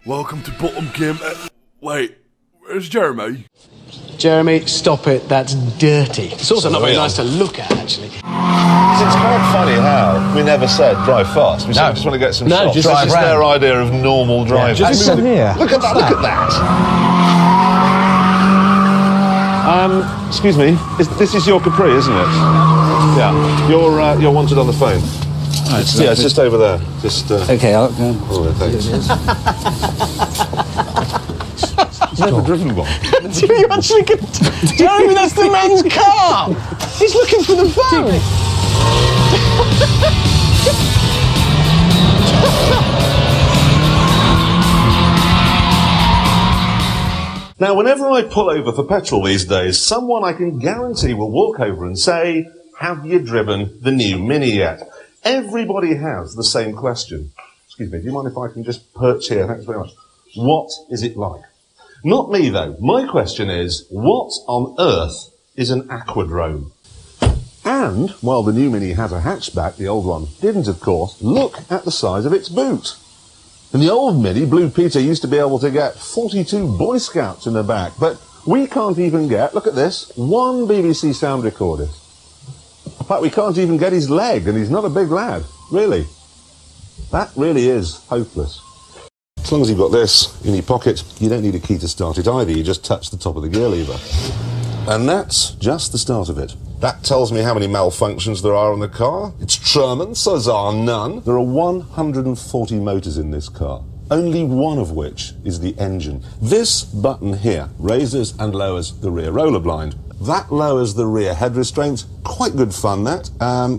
Welcome to Bottom Game. Wait, where's Jeremy? Jeremy, stop it. That's dirty. It's also not very nice to look at, actually. It's quite funny how we never said drive fast. We said we just want to get some shots. Just Drive their idea of normal driving. Yeah, just here. Look at that, look at that. Excuse me, this is your Capri, isn't it? Yeah. You're wanted on the phone. Oh, it's just over there. Just. Okay, I'll go. Oh, thanks. Never driven one. You actually can... Jeremy, that's the man's car! He's looking for the phone! Now, whenever I pull over for petrol these days, someone I can guarantee will walk over and say, have you driven the new Mini yet? Everybody has the same question. Excuse me, do you mind if I can just perch here? Thanks very much. What is it like? Not me, though. My question is, what on earth is an aquadrome? And, while the new Mini has a hatchback, the old one didn't, of course, look at the size of its boot. In the old Mini, Blue Peter used to be able to get 42 Boy Scouts in the back, but we can't even get, look at this, one BBC sound recordist. In fact, we can't even get his leg, and he's not a big lad, really. That really is hopeless. As long as you've got this in your pocket, you don't need a key to start it either. You just touch the top of the gear lever. And that's just the start of it. That tells me how many malfunctions there are in the car. It's Truman, so there are none. There are 140 motors in this car, only one of which is the engine. This button here raises and lowers the rear roller blind. That lowers the rear head restraints. Quite good fun, that.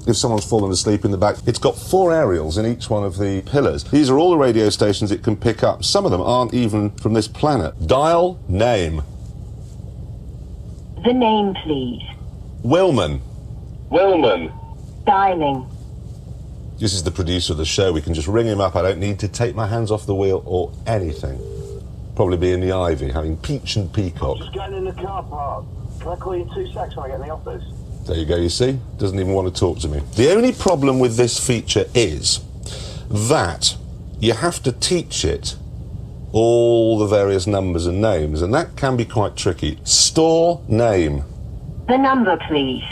If someone's fallen asleep in the back. It's got 4 aerials in each one of the pillars. These are all the radio stations it can pick up. Some of them aren't even from this planet. Dial name. The name, please. Willman. Willman. Dialing. This is the producer of the show. We can just ring him up. I don't need to take my hands off the wheel or anything. Probably be in the ivy, having peach and peacock. Just getting in the car park. Can I call you in 2 seconds when I get in the office? There you go, you see? Doesn't even want to talk to me. The only problem with this feature is that you have to teach it all the various numbers and names, and that can be quite tricky. Store name. The number, please.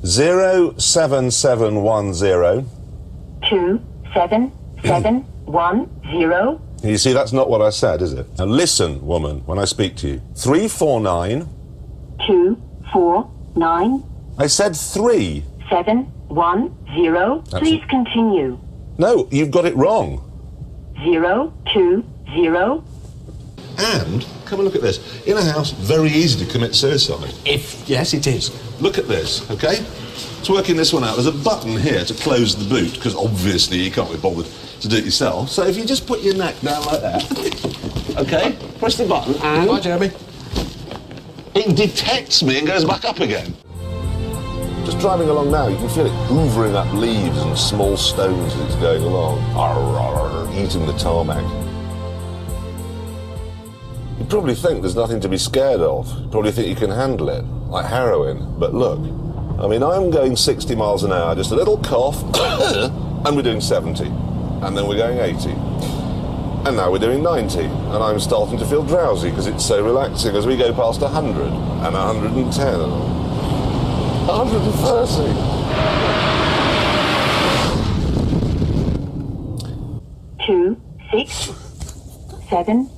07710. 27710. You see, that's not what I said, is it? Now listen, woman, when I speak to you. 349. 249. I said 3. 710. Please continue. No, you've got it wrong. 020. And, come and look at this. In a house, very easy to commit suicide. Yes, it is. Look at this, okay? To working this one out, there's a button here to close the boot, because obviously you can't be bothered to do it yourself. So if you just put your neck down like that, okay? Press the button and... Bye, Jeremy. It detects me and goes back up again. Just driving along now, you can feel it hoovering up leaves and small stones as it's going along. Eating the tarmac. You probably think there's nothing to be scared of. You probably think you can handle it, like heroin. But look, I mean, I'm going 60 miles an hour, just a little cough, and we're doing 70. And then we're going 80. And now we're doing 90. And I'm starting to feel drowsy because it's so relaxing as we go past 100, and 110, and 130. 2 6 7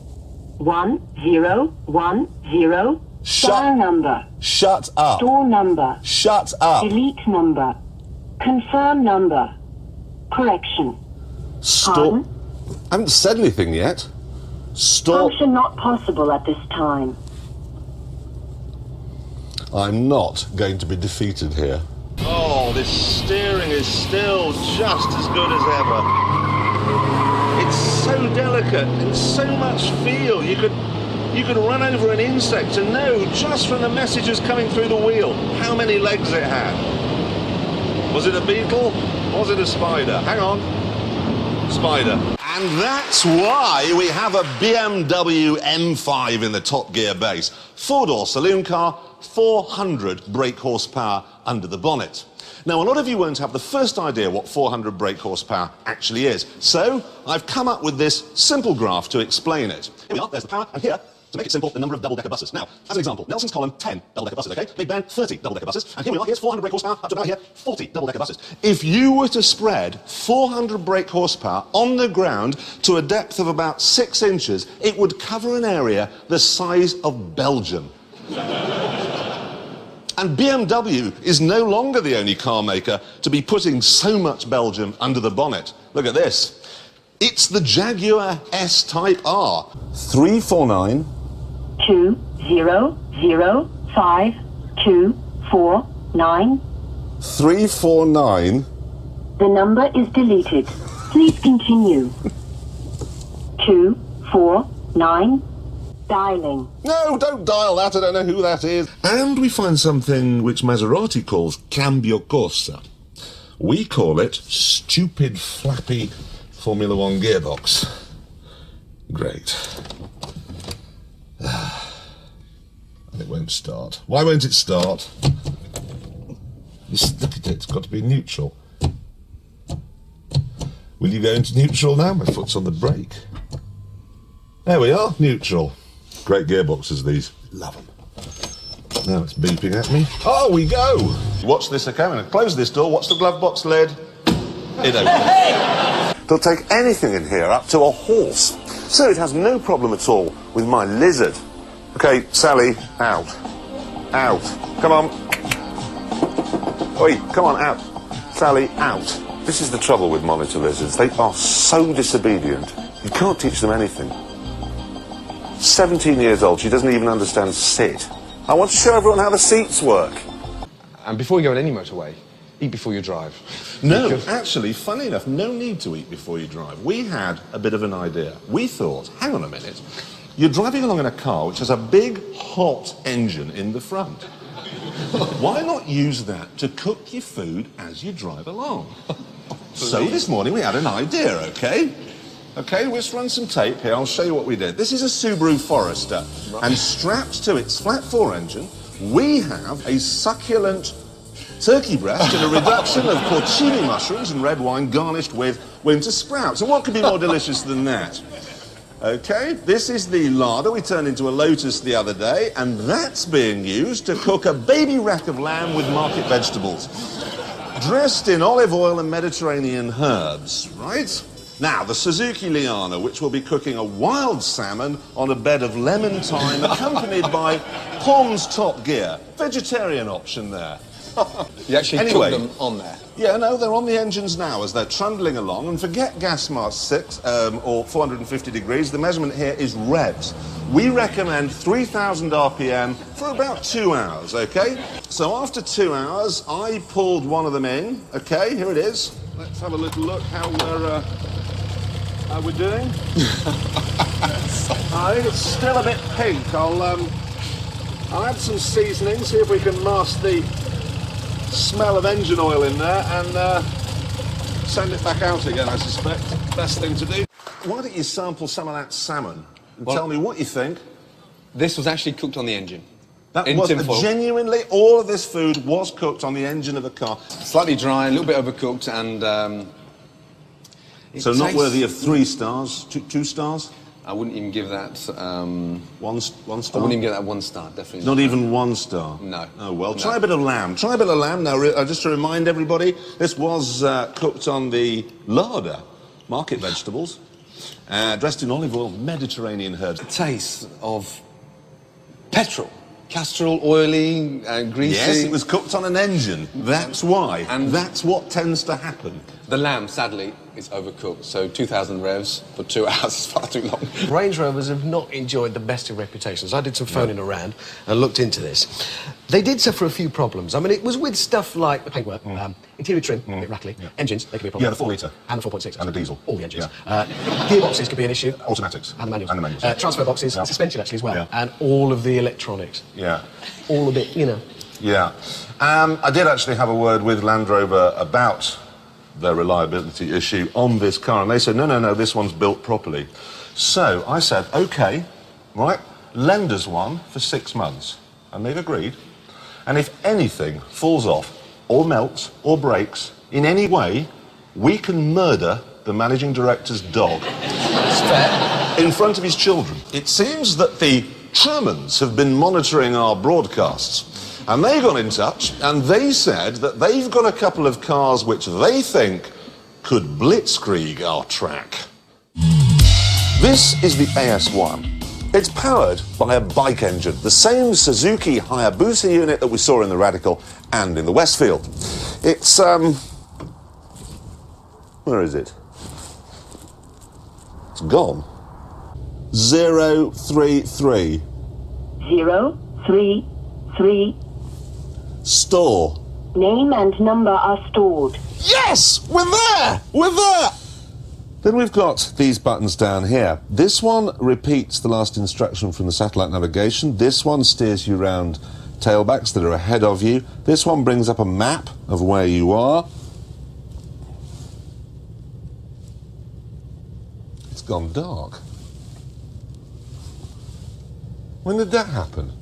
1 0 1 0. Dial number. Shut up. Store number. Shut up. Delete number. Confirm number. Correction. Store. I haven't said anything yet. Store. Function not possible at this time. I'm not going to be defeated here. Oh, this steering is still just as good as ever. It's so delicate and so much feel. You could run over an insect and know just from the messages coming through the wheel how many legs it had. Was it a beetle? Was it a spider? Hang on. Spider. And that's why we have a BMW M5 in the Top Gear base. 4-door saloon car, 400 brake horsepower under the bonnet. Now, a lot of you won't have the first idea what 400 brake horsepower actually is. So, I've come up with this simple graph to explain it. Here we are, there's the power, and here, to make it simple, the number of double-decker buses. Now, as an example, Nelson's column, 10 double-decker buses, okay? Big Ben, 30 double-decker buses. And here we are, here's 400 brake horsepower, up to about here, 40 double-decker buses. If you were to spread 400 brake horsepower on the ground to a depth of about 6 inches, it would cover an area the size of Belgium. And BMW is no longer the only car maker to be putting so much Belgium under the bonnet. Look at this. It's the Jaguar S-Type R. 349 2005249. 349. The number is deleted. Please continue. 249. Dialing. No, don't dial that, I don't know who that is. And we find something which Maserati calls cambio corsa. We call it stupid, flappy Formula One gearbox. Great. And it won't start. Why won't it start? Look at it, it's got to be neutral. Will you go into neutral now? My foot's on the brake. There we are, neutral. Great gearboxes, these. Love them. Now it's beeping at me. Oh, we go! Watch this, okay? I'm going to close this door. Watch the glove box lid. It opens. They'll take anything in here, up to a horse. So it has no problem at all with my lizard. Okay, Sally, out. Out. Come on. Oi, come on, out. Sally, out. This is the trouble with monitor lizards. They are so disobedient. You can't teach them anything. 17 years old, she doesn't even understand sit. I want to show everyone how the seats work. And before you go on any motorway, eat before you drive. No, actually, funny enough, no need to eat before you drive. We had a bit of an idea. We thought, hang on a minute, you're driving along in a car which has a big, hot engine in the front. Why not use that to cook your food as you drive along? So this morning we had an idea, okay? Okay, let's run some tape here. I'll show you what we did. This is a Subaru Forester, and strapped to its flat-4 engine, we have a succulent turkey breast and a reduction of porcini mushrooms and red wine garnished with winter sprouts. And what could be more delicious than that? Okay, this is the larder we turned into a Lotus the other day, and that's being used to cook a baby rack of lamb with market vegetables, dressed in olive oil and Mediterranean herbs, right? Now, the Suzuki Liana, which will be cooking a wild salmon on a bed of lemon thyme, accompanied by Pond's Top Geah. Vegetarian option there. You actually cook them on there? Yeah, no, they're on the engines now as they're trundling along. And forget gas mask 6 or 450 degrees. The measurement here is revs. We recommend 3,000 RPM for about 2 hours, okay? So after 2 hours, I pulled one of them in. Okay, here it is. Let's have a little look how we're doing. I think it's still a bit pink. I'll add some seasoning, see if we can mask the smell of engine oil in there, and send it back out again, I suspect. Best thing to do. Why don't you sample some of that salmon and tell me what you think? This was actually cooked on the engine. That was genuinely, all of this food was cooked on the engine of a car. Slightly dry, a little bit overcooked, and so not worthy of 3 stars, 2 stars? I wouldn't even give that... One star? I wouldn't even give that 1 star, definitely. Not even 1 star? No. Oh, well, No. try a bit of lamb. Try a bit of lamb. Now, just to remind everybody, this was cooked on the larder, market vegetables, dressed in olive oil, Mediterranean herbs. The taste of petrol. Castrol, oily, greasy. Yes, it was cooked on an engine. That's why. And that's what tends to happen. The lamb, sadly, is overcooked. So 2,000 revs for 2 hours is far too long. Range Rovers have not enjoyed the best of reputations. I did some phoning around and looked into this. They did suffer a few problems. I mean, it was with stuff like the paintwork, interior trim, a bit rattly, engines, they could be a problem. Yeah, the 4 litre. And the 4.6. And the diesel. All the engines. Gearboxes could be an issue. Automatics. And the manuals. And the manuals. Transfer boxes, suspension actually as well. And all of the electronics. Yeah. All of it, you know. Yeah. I did actually have a word with Land Rover about their reliability issue on this car, and they said, no, this one's built properly. So I said, OK, right, lend us one for 6 months. And they've agreed. And if anything falls off, or melts, or breaks in any way, we can murder the managing director's dog. That's fair. In front of his children. It seems that the Truemans have been monitoring our broadcasts, and they got in touch, and they said that they've got a couple of cars which they think could blitzkrieg our track. This is the AS1. It's powered by a bike engine, the same Suzuki Hayabusa unit that we saw in the Radical and in the Westfield. It's, where is it? It's gone. 033. 033. Store. Name and number are stored. Yes! We're there! We're there! Then we've got these buttons down here. This one repeats the last instruction from the satellite navigation. This one steers you around tailbacks that are ahead of you. This one brings up a map of where you are. It's gone dark. When did that happen?